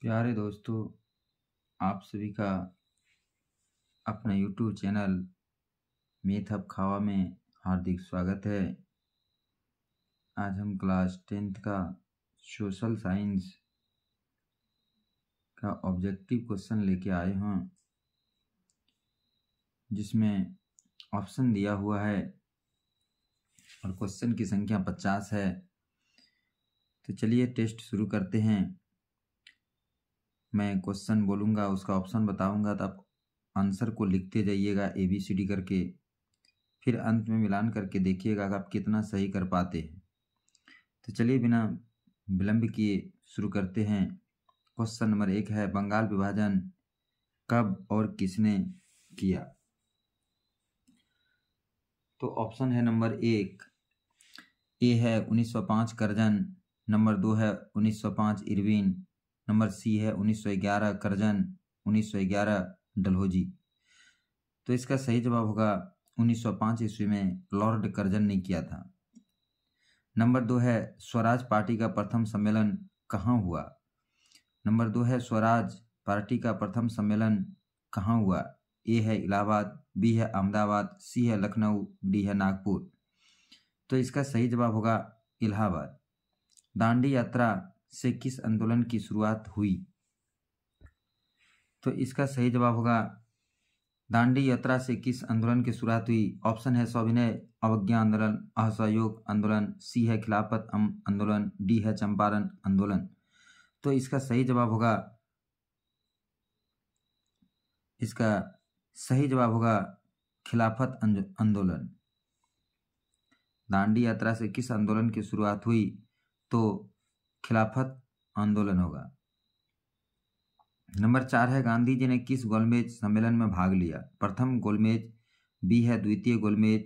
प्यारे दोस्तों, आप सभी का अपना यूट्यूब चैनल मैथ हब खावा में हार्दिक स्वागत है। आज हम क्लास 10th का सोशल साइंस का ऑब्जेक्टिव क्वेश्चन लेके आए हैं, जिसमें ऑप्शन दिया हुआ है और क्वेश्चन की संख्या 50 है। तो चलिए टेस्ट शुरू करते हैं। मैं क्वेश्चन बोलूँगा, उसका ऑप्शन बताऊँगा, तो आप आंसर को लिखते जाइएगा ABCD करके। फिर अंत में मिलान करके देखिएगा कि आप कितना सही कर पाते हैं। तो चलिए बिना विलंब किए शुरू करते हैं। क्वेश्चन नंबर 1 है, बंगाल विभाजन कब और किसने किया? तो ऑप्शन है नंबर 1, ए है 1905 करजन, नंबर 2 है 1905 इरविन, नंबर सी है 1911 करजन, 1911 डलहौजी। तो इसका सही जवाब होगा 1905 ईस्वी में लॉर्ड कर्जन ने किया था। नंबर 2 है, स्वराज पार्टी का प्रथम सम्मेलन कहाँ हुआ? नंबर 2 है, स्वराज पार्टी का प्रथम सम्मेलन कहाँ हुआ? ए है इलाहाबाद, बी है अहमदाबाद, सी है लखनऊ, डी है नागपुर। तो इसका सही जवाब होगा इलाहाबाद। दांडी यात्रा से किस आंदोलन की शुरुआत हुई? तो इसका सही जवाब होगा दांडी यात्रा से किस आंदोलन की शुरुआत हुई? ऑप्शन है सविनय अवज्ञा आंदोलन, असहयोग आंदोलन, सी है खिलाफत आंदोलन, डी है चंपारण आंदोलन। तो इसका सही जवाब होगा खिलाफत आंदोलन। दांडी यात्रा से किस आंदोलन की शुरुआत हुई? तो खिलाफत आंदोलन होगा। नंबर 4 है, गांधी जी ने किस गोलमेज सम्मेलन में भाग लिया? प्रथम गोलमेज, बी है द्वितीय गोलमेज,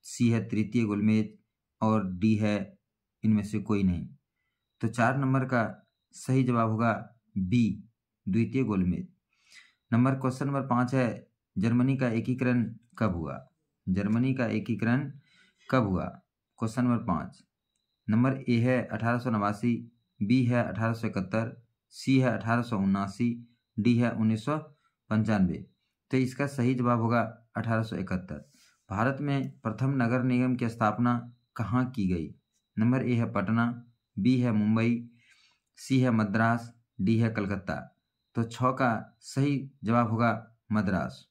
सी है तृतीय गोलमेज और डी है इनमें से कोई नहीं। तो 4 नंबर का सही जवाब होगा बी, द्वितीय गोलमेज। क्वेश्चन नंबर 5 है, जर्मनी का एकीकरण कब हुआ? जर्मनी का एकीकरण कब हुआ? Question number 5। नंबर ए है 1889, बी है 1871, सी है 1879, डी है 1995। तो इसका सही जवाब होगा 1871। भारत में प्रथम नगर निगम की स्थापना कहाँ की गई? नंबर ए है पटना, बी है मुंबई, सी है मद्रास, डी है कलकत्ता। तो 6 का सही जवाब होगा मद्रास।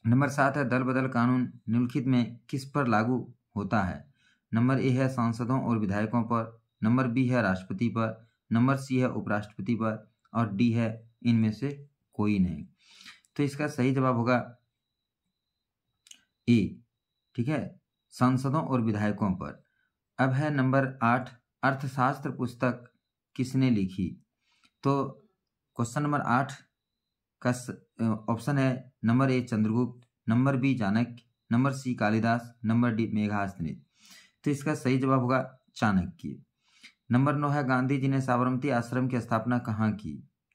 नंबर 7 है, दल बदल कानून निम्नलिखित में किस पर लागू होता है? नंबर ए है सांसदों और विधायकों पर, नंबर बी है राष्ट्रपति पर, नंबर सी है उपराष्ट्रपति पर और डी है इनमें से कोई नहीं। तो इसका सही जवाब होगा ए, ठीक है, सांसदों और विधायकों पर। अब है नंबर 8, अर्थशास्त्र पुस्तक किसने लिखी? तो क्वेश्चन नंबर 8 का ऑप्शन है number A Chandragupta, number B Chanakya, number C Kalidas, number D Megasthenes. तो इसका सही जवाब होगा चाणक्य। नंबर 9 है, गांधी जी ने साबरमती आश्रम की स्थापना कहाँ की?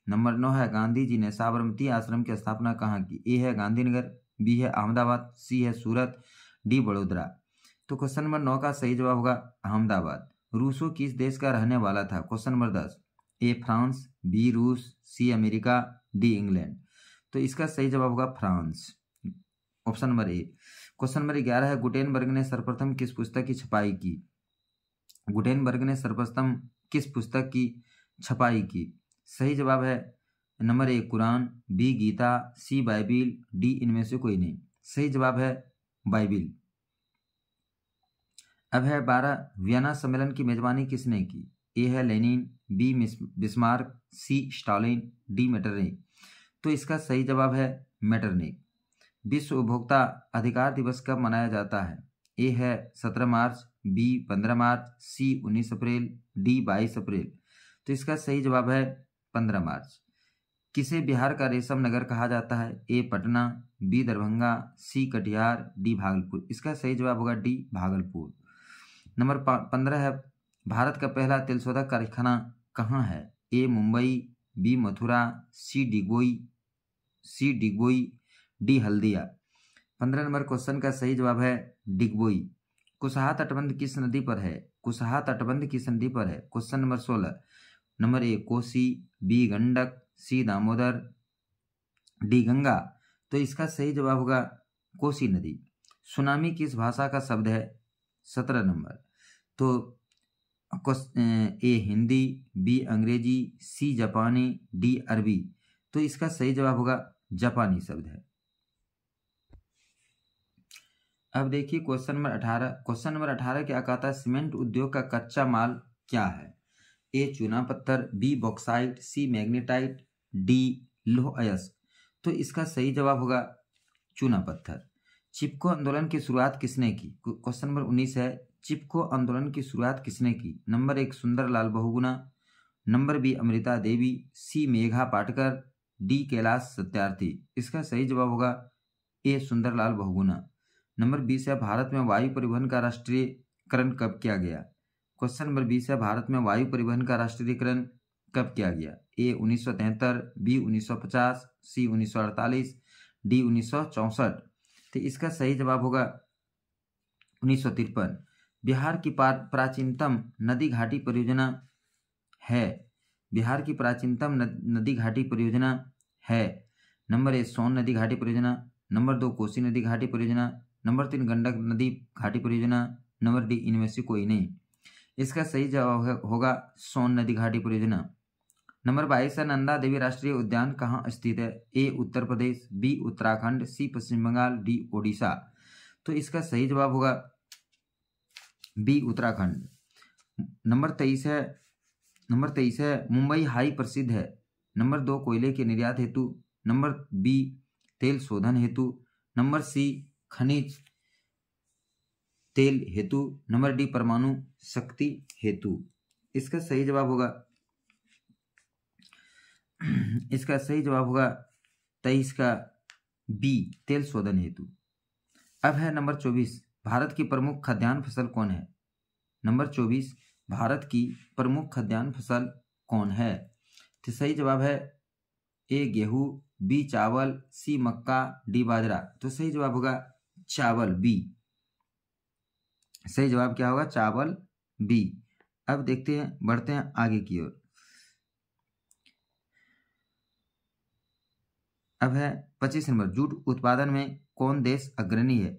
नंबर 9 है, गांधी जी ने साबरमती आश्रम की स्थापना कहाँ की? ए है गांधीनगर, बी है अहमदाबाद, सी है सूरत, डी बड़ोदरा। तो क्वेश्चन नंबर 9 का सही जवाब होगा अहमदाबाद। रूसो किस देश का रहने वाला था? Question number 10, A France, B रूस, सी अमेरिका, डी इंग्लैंड। तो इसका सही जवाब होगा France, option number A. Question number 11 है, गुटेनबर्ग ने सर्वप्रथम किस पुस्तक की छपाई की? गुटेनबर्ग ने सर्वप्रथम किस पुस्तक की छपाई की? सही जवाब है नंबर ए कुरान, B Gita, C Bible, D इनमें से कोई नहीं। सही जवाब है बाइबिल। अब है 12, वियना सम्मेलन की मेजबानी किसने की? ए है लेनिन, बी बिस्मार्क, सी स्टालिन, डी मेटरनिख। तो इसका सही जवाब है मेटरनिख। विश्व उपभोक्ता अधिकार दिवस कब मनाया जाता है? ए है 17 मार्च, बी 15 मार्च, सी 19 अप्रैल, डी 22 अप्रैल। तो इसका सही जवाब है 15 मार्च। किसे बिहार का रेशम नगर कहा जाता है? ए पटना, बी दरभंगा, सी कटिहार, डी भागलपुर। इसका सही जवाब होगा डी भागलपुर। नंबर 15 है, भारत का पहला तेलशोधक कारखाना कहाँ है? A Mumbai, B Mathura, C Digboi, D Haldia. 15 number question का सही जवाब है डिगबोई। कुशहा तटबंध किस नदी पर है? कुशहा तटबंध किस नदी पर है? Question number 16, number A Kosi, B Gandak, C Damodar, D Ganga. तो इसका सही जवाब होगा कोसी नदी। सुनामी किस भाषा का शब्द है? 17 नंबर। तो ए हिंदी, बी अंग्रेजी, सी जापानी, डी अरबी। तो इसका सही जवाब होगा जापानी शब्द है। अब देखिए क्वेश्चन नंबर 18। क्वेश्चन नंबर 18 क्या कहता है? सीमेंट उद्योग का कच्चा माल क्या है? ए चूना पत्थर, बी बॉक्साइट, सी मैग्नेटाइट, डी लौह अयस्क। तो इसका सही जवाब होगा चूना पत्थर। चिपको आंदोलन की शुरुआत किसने की? क्वेश्चन नंबर 19 है, चिपको आंदोलन की शुरुआत किसने की? Number 1 Sundarlal Bahuguna, number B Amrita Devi, C Medha Patkar, D Kailash Satyarthi. इसका सही जवाब होगा ए सुंदरलाल बहुगुणा। नंबर 20 है, भारत में वायु परिवहन का राष्ट्रीयकरण कब किया गया? क्वेश्चन नंबर 20 है, भारत में वायु परिवहन का राष्ट्रीयकरण कब किया गया? ए 1973, बी 1950, सी 1948, डी 1964। तो इसका सही जवाब होगा 1953। बिहार की प्राचीनतम नदी घाटी परियोजना है? बिहार की प्राचीनतम नदी घाटी परियोजना है नंबर ए सोन नदी घाटी परियोजना, नंबर 2 कोसी नदी घाटी परियोजना, नंबर 3 गंडक नदी घाटी परियोजना, नंबर डी इनमें से कोई नहीं। इसका सही जवाब होगा सोन नदी घाटी परियोजना। नंबर 22 है, नंदा देवी राष्ट्रीय उद्यान कहाँ स्थित है? ए उत्तर प्रदेश, बी उत्तराखंड, सी पश्चिम बंगाल, डी ओडिशा। तो इसका सही जवाब होगा बी उत्तराखंड। नंबर 23 है, मुंबई हाई प्रसिद्ध है? नंबर 2 कोयले के निर्यात हेतु, नंबर बी तेल शोधन हेतु, नंबर सी खनिज तेल हेतु, नंबर डी परमाणु शक्ति हेतु। इसका सही जवाब होगा 23 का बी तेल शोधन हेतु। अब है नंबर 24, भारत की प्रमुख खाद्यान्न फसल कौन है? नंबर 24, भारत की प्रमुख खाद्यान्न फसल कौन है? तो सही जवाब है ए गेहूं, बी चावल, सी मक्का, डी बाजरा। तो सही जवाब होगा चावल बी। सही जवाब क्या होगा? चावल बी। अब देखते हैं, बढ़ते हैं आगे की ओर। अब है 25 नंबर, जूट उत्पादन में कौन देश अग्रणी है?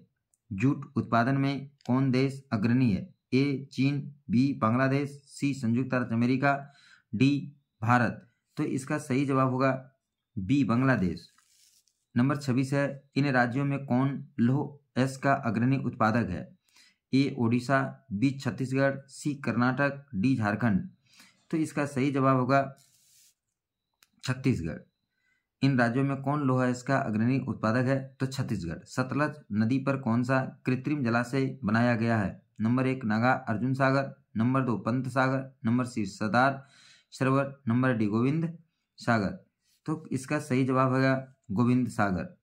जूट उत्पादन में कौन देश अग्रणी है? ए चीन, बी बांग्लादेश, सी संयुक्त अरब अमेरिका, डी भारत। तो इसका सही जवाब होगा बी बांग्लादेश। नंबर 26 है, इन राज्यों में कौन लौह अयस्क का अग्रणी उत्पादक है? ए ओडिशा, बी छत्तीसगढ़, सी कर्नाटक, डी झारखंड। तो इसका सही जवाब होगा छत्तीसगढ़। इन राज्यों में कौन लौह अयस्क का अग्रणी उत्पादक है? तो छत्तीसगढ़। सतलज नदी पर कौन सा कृत्रिम जलाशय बनाया गया है? नंबर 1 नागा अर्जुन सागर, number 2 Pant Sagar, number C Sardar Sarovar, number D Govind सागर। तो इसका सही जवाब होगा गोविंद सागर।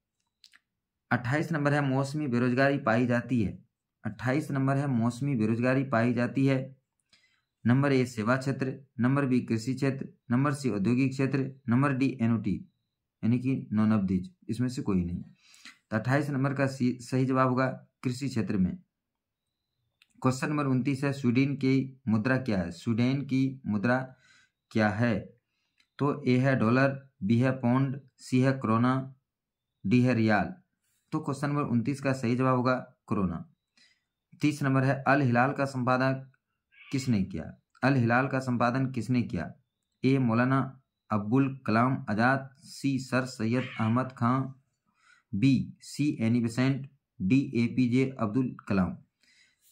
28 नंबर है, मौसमी बेरोजगारी पाई जाती है? 28 नंबर है, मौसमी बेरोजगारी पाई जाती है? नंबर ए सेवा क्षेत्र, नंबर बी कृषि क्षेत्र, नंबर सी औद्योगिक क्षेत्र, नंबर डी एनओटी यानी कि नौनब्दिज। इसमें से कोई नहीं। तो 28 नंबर का सही जवाब होगा कृषि क्षेत्र में। क्वेश्चन नंबर 29 है, स्वीडन की मुद्रा क्या है? स्वीडन की मुद्रा क्या है? तो ए है डॉलर, बी है पौंड, सी है क्रोना, डी है रियाल। तो क्वेश्चन नंबर 29 का सही जवाब होगा क्रोना। 30 नंबर है, अल हिलाल का संपादन किसने किया? अल हिलाल का संपादन किसने किया? A Maulana Abdul Kalam Azad, C sir Syed Ahmed Khan, B C Annie Besant, D APJ Abdul Kalam.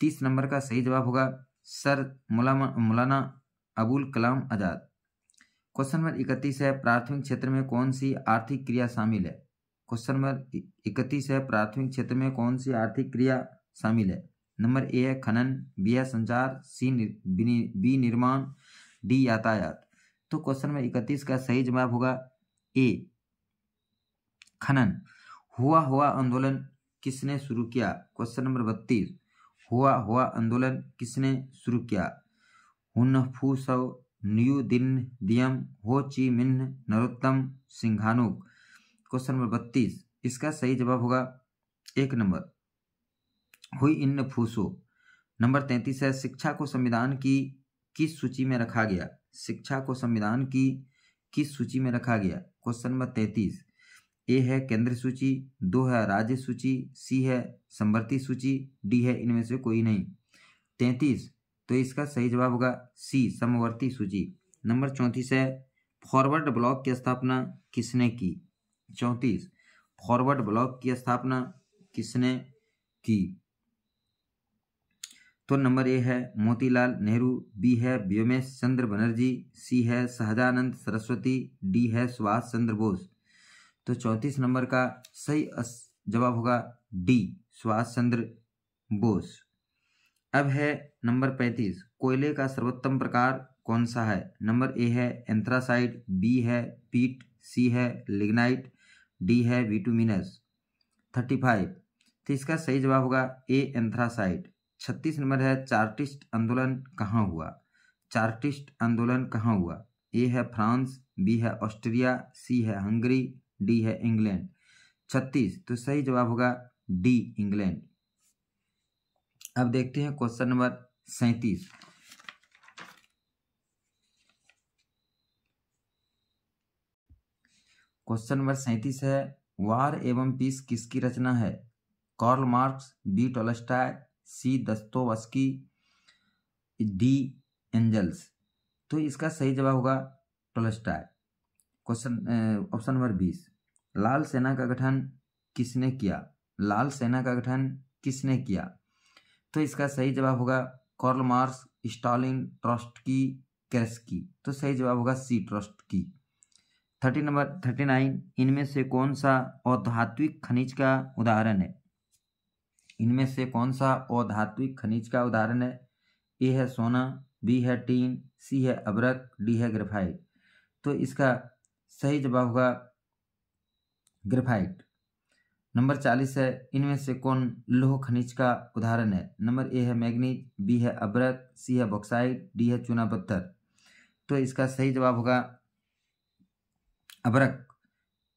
30 number का सही जवाब होगा sir Maulana Abul Kalam Azad. Question number 31 है, प्राथमिक क्षेत्र में कौन सी आर्थिक क्रिया शामिल है? क्वेश्चन नंबर 31 है, प्राथमिक क्षेत्र में कौन सी आर्थिक क्रिया शामिल है? नंबर ए है खनन, बी है संचार, सी बी निर्माण, डी यातायात। तो क्वेश्चन नंबर 31 का सही जवाब होगा ए खनन। हुआ आंदोलन किसने शुरू किया? क्वेश्चन नंबर 32, हुआ आंदोलन किसने शुरू किया? हुन्नफूसव, न्यू दियम, Ho Chi Minh, Norodom Sihanouk. Question number 32, इसका सही जवाब होगा 1 नंबर हुई इन फूसो। नंबर 33 है, शिक्षा को संविधान की किस सूची में रखा गया? शिक्षा को संविधान की किस सूची में रखा गया? Question number 33। ए है केंद्र सूची, 2 है राज्य सूची, सी है समवर्ती सूची, डी है इनमें से कोई नहीं। 33, तो इसका सही जवाब होगा सी, समवर्ती सूची। नंबर 34 है फॉरवर्ड ब्लॉक की स्थापना किसने की? 34, फॉरवर्ड ब्लॉक की स्थापना किसने की? तो नंबर ए है मोतीलाल नेहरू, बी है व्योमेश चंद्र बनर्जी, सी है सहजानंद सरस्वती, डी है सुभाष चंद्र बोस। तो 34 नंबर का सही जवाब होगा डी, सुभाष चंद्र बोस। अब है नंबर 35, कोयले का सर्वोत्तम प्रकार कौन सा है? नंबर ए है एंथ्रासाइट, बी है पीट, सी है लिग्नाइट, डी है बिटुमिनस। 35, तो इसका सही जवाब होगा ए, एंथ्रासाइट। 36 नंबर है चार्टिस्ट आंदोलन कहाँ हुआ? चार्टिस्ट आंदोलन कहाँ हुआ? ए है फ्रांस, बी है ऑस्ट्रिया, सी है हंगरी, डी है इंग्लैंड। 36, तो सही जवाब होगा डी, इंग्लैंड। अब देखते हैं क्वेश्चन नंबर 37। क्वेश्चन नंबर 37 है वार एवं पीस किसकी रचना है? कार्ल मार्क्स, बी टॉलस्टॉय, सी दस्तोवस्की, डी एंजल्स। तो इसका सही जवाब होगा टॉलस्टॉय। क्वेश्चन ऑप्शन नंबर 20, लाल सेना का गठन किसने किया? लाल सेना का गठन किसने किया? तो इसका सही जवाब होगा कार्ल मार्क्स, स्टालिन, ट्रॉट्स्की, केरेस्की। तो सही जवाब होगा सी, ट्रॉट्स्की। 39, इनमें से कौन सा अधात्विक खनिज का उदाहरण है? इनमें से कौन सा अधात्विक खनिज का उदाहरण है? ए है सोना, बी है टीन, सी है अभ्रक, डी है ग्रेफाइट। तो इसका सही जवाब होगा ग्रेफाइट। नंबर 40 है इनमें से कौन लौह खनिज का उदाहरण है? नंबर ए है मैग्नीज, बी है अभ्रक, सी है बॉक्साइट, डी है चूना पत्थर। तो इसका सही जवाब होगा अभ्रक।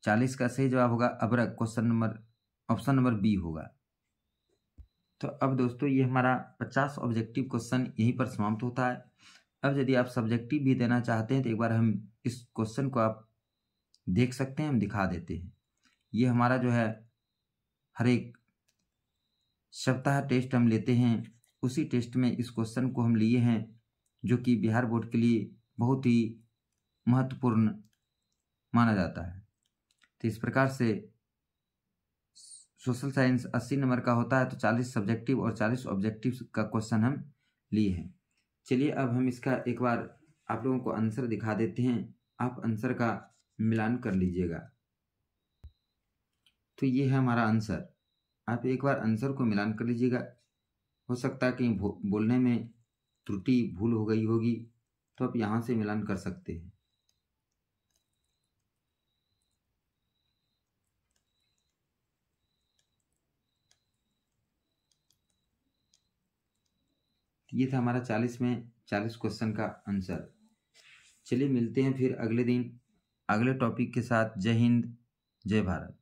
40 का सही जवाब होगा अभ्रक। ऑप्शन नंबर बी होगा। तो अब दोस्तों ये हमारा 50 ऑब्जेक्टिव क्वेश्चन यहीं पर समाप्त होता है। अब यदि आप सब्जेक्टिव भी देना चाहते हैं तो एक बार हम इस क्वेश्चन को आप देख सकते हैं, हम दिखा देते हैं। ये हमारा जो है हर एक सप्ताह टेस्ट हम लेते हैं, उसी टेस्ट में इस क्वेश्चन को हम लिए हैं जो कि बिहार बोर्ड के लिए बहुत ही महत्वपूर्ण माना जाता है। तो इस प्रकार से सोशल साइंस 80 नंबर का होता है, तो 40 सब्जेक्टिव और 40 ऑब्जेक्टिव का क्वेश्चन हम लिए हैं। चलिए अब हम इसका एक बार आप लोगों को आंसर दिखा देते हैं, आप आंसर का मिलान कर लीजिएगा। तो ये है हमारा आंसर, आप एक बार आंसर को मिलान कर लीजिएगा। हो सकता है कहीं बोलने में त्रुटि भूल हो गई होगी, तो आप यहाँ से मिलान कर सकते हैं। ये था हमारा 40 में 40 क्वेश्चन का आंसर। चलिए मिलते हैं फिर अगले दिन अगले टॉपिक के साथ। जय हिंद, जय भारत।